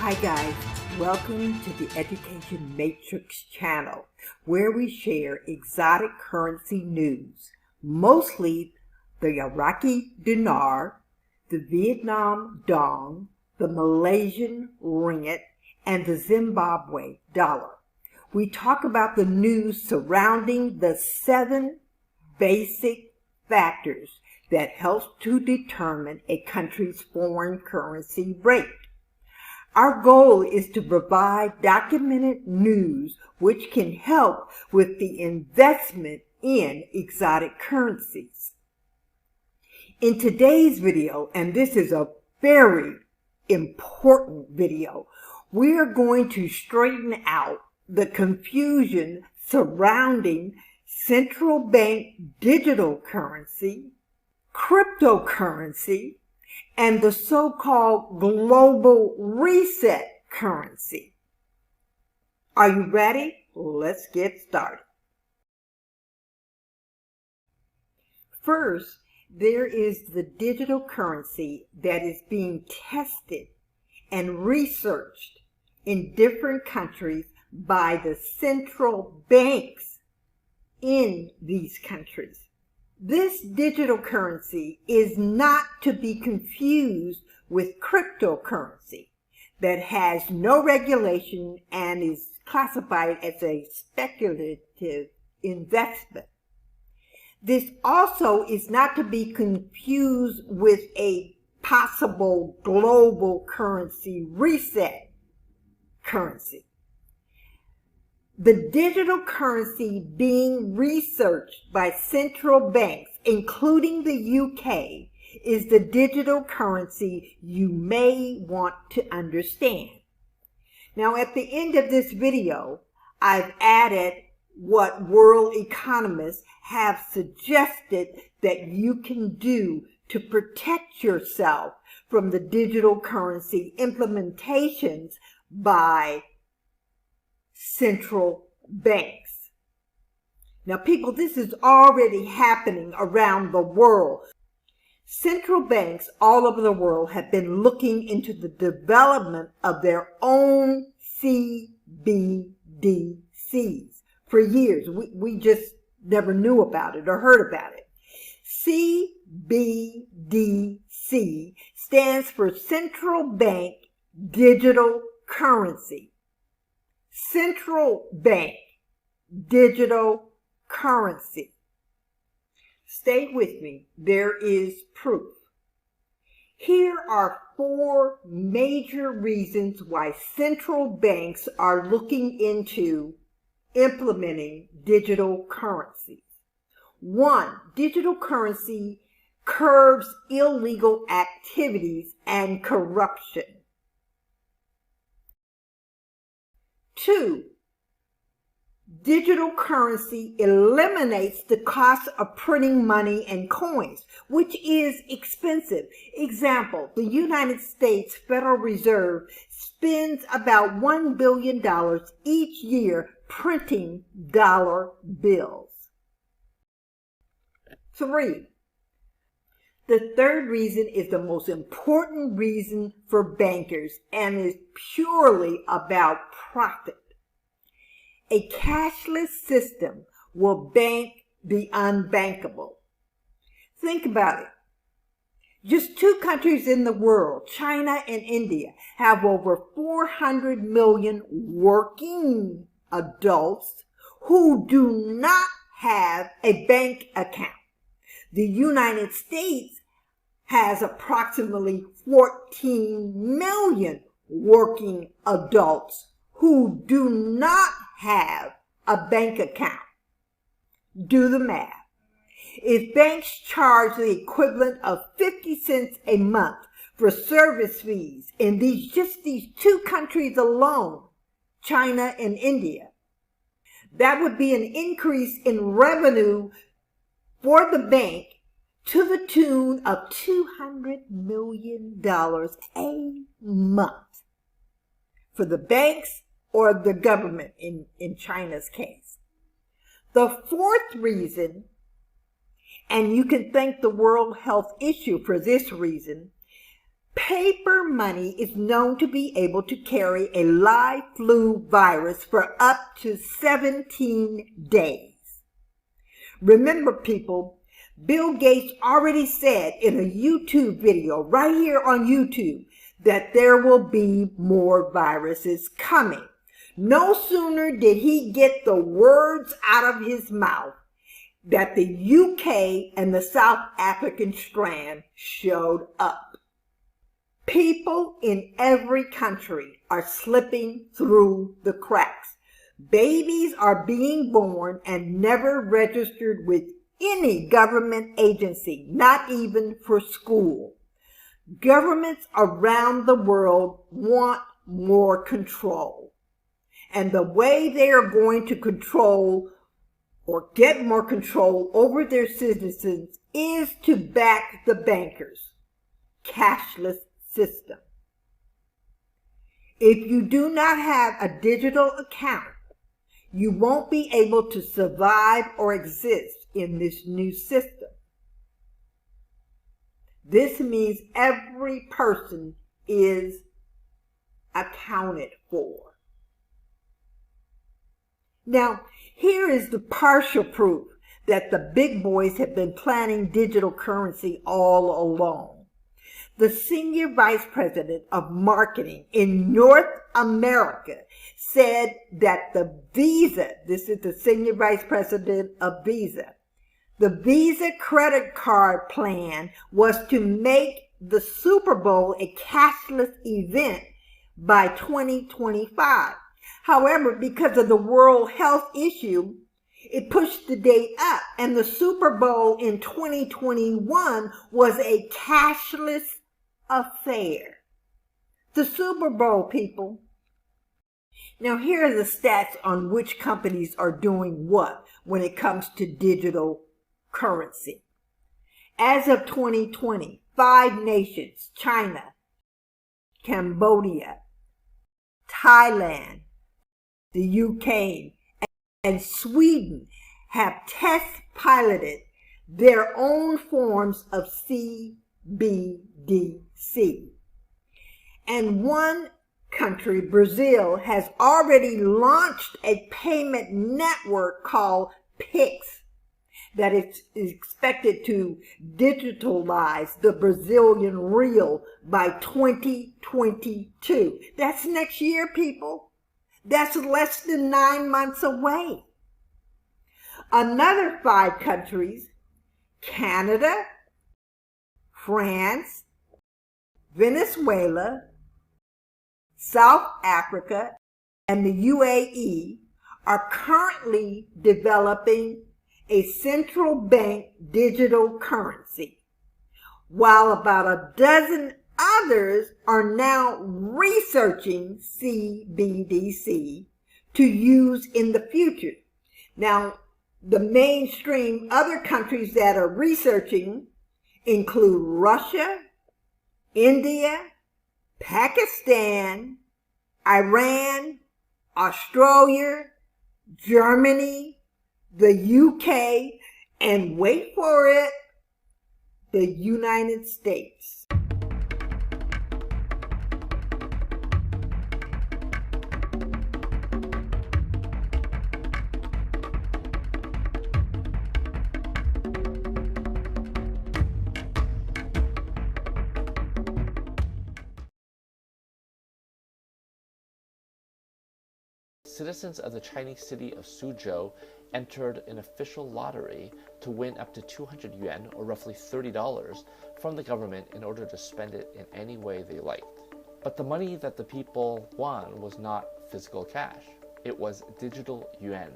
Hi guys, welcome to the Education Matrix channel, where we share exotic currency news, mostly the Iraqi dinar, the Vietnam dong, the Malaysian ringgit, and the Zimbabwe dollar. We talk about the news surrounding the 7 basic factors that help to determine a country's foreign currency rate. Our goal is to provide documented news which can help with the investment in exotic currencies. In today's video, and this is a very important video, we are going to straighten out the confusion surrounding central bank digital currency, cryptocurrency, and the so-called global reset currency. Are you ready? Let's get started. First, there is the digital currency that is being tested and researched in different countries by the central banks in these countries. This digital currency is not to be confused with cryptocurrency that has no regulation and is classified as a speculative investment. This also is not to be confused with a possible global currency reset currency. The digital currency being researched by central banks, including the UK, is the digital currency you may want to understand. Now, at the end of this video, I've added what world economists have suggested that you can do to protect yourself from the digital currency implementations by central banks. Now, people, this is already happening around the world. Central banks all over the world have been looking into the development of their own CBDCs for years. We just never knew about it or heard about it. CBDC stands for Central Bank Digital Currency. Central bank digital currency. Stay with me. There is proof. Here are 4 major reasons why central banks are looking into implementing digital currencies. 1, digital currency curbs illegal activities and corruption. 2, digital currency eliminates the cost of printing money and coins, which is expensive. Example, the United States Federal Reserve spends about $1 billion each year printing dollar bills. 3, the third reason is the most important reason for bankers and is purely about profit. A cashless system will bank the unbankable. Think about it. Just 2 countries in the world, China and India, have over 400 million working adults who do not have a bank account. The United States has approximately 14 million working adults who do not have a bank account. Do the math. If banks charge the equivalent of 50 cents a month for service fees in these 2 countries alone, China and India, that would be an increase in revenue for the bank to the tune of $200 million a month for the banks or the government in China's case. The 4th reason, and you can thank the World Health Issue for this reason, Paper money is known to be able to carry a live flu virus for up to 17 days. Remember, people, Bill Gates already said in a YouTube video right here on YouTube that there will be more viruses coming. No sooner did he get the words out of his mouth that the UK and the South African strand showed up. People in every country are slipping through the cracks. Babies are being born and never registered with any government agency, not even for school. Governments around the world want more control. And the way they are going to control or get more control over their citizens is to back the bankers' cashless system. If you do not have a digital account, you won't be able to survive or exist in this new system. This means every person is accounted for. Now, here is the partial proof that the big boys have been planning digital currency all along. The senior vice president of marketing in North America said that the Visa, this is the senior vice president of Visa, the Visa credit card plan was to make the Super Bowl a cashless event by 2025. However, because of the World Health issue, it pushed the date up, and the Super Bowl in 2021 was a cashless affair. The Super Bowl, people. Now, here are the stats on which companies are doing what when it comes to digital currency. As of 2020, 5 nations, China, Cambodia, Thailand, the UK, and Sweden have test piloted their own forms of CBDC. And one country, Brazil, has already launched a payment network called PIX that is expected to digitalize the Brazilian real by 2022. That's next year, people. That's less than 9 months away. Another 5 countries, Canada, France, Venezuela, South Africa, and the UAE, are currently developing a central bank digital currency, while about a dozen others are now researching CBDC to use in the future. Now, the mainstream other countries that are researching include Russia, India, Pakistan, Iran, Australia, Germany, the UK, and wait for it, the United States. Citizens of the Chinese city of Suzhou entered an official lottery to win up to 200 yuan, or roughly $30, from the government in order to spend it in any way they liked. But the money that the people won was not physical cash. It was digital yuan,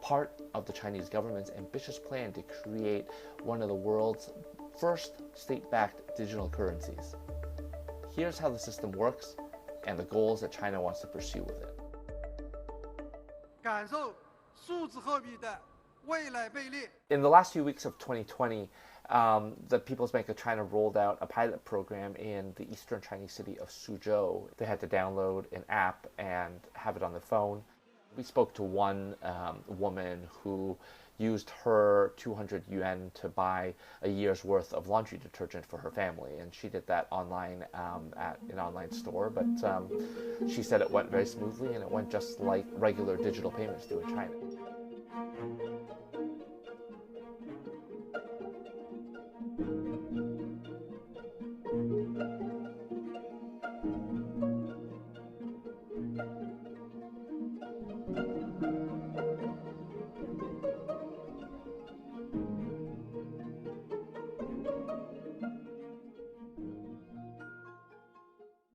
part of the Chinese government's ambitious plan to create one of the world's first state-backed digital currencies. Here's how the system works and the goals that China wants to pursue with it. In the last few weeks of 2020, the People's Bank of China rolled out a pilot program in the eastern Chinese city of Suzhou. They had to download an app and have it on their phone. We spoke to one woman who used her 200 yuan to buy a year's worth of laundry detergent for her family, and she did that online at an online store. But she said it went very smoothly, and it went just like regular digital payments do in China.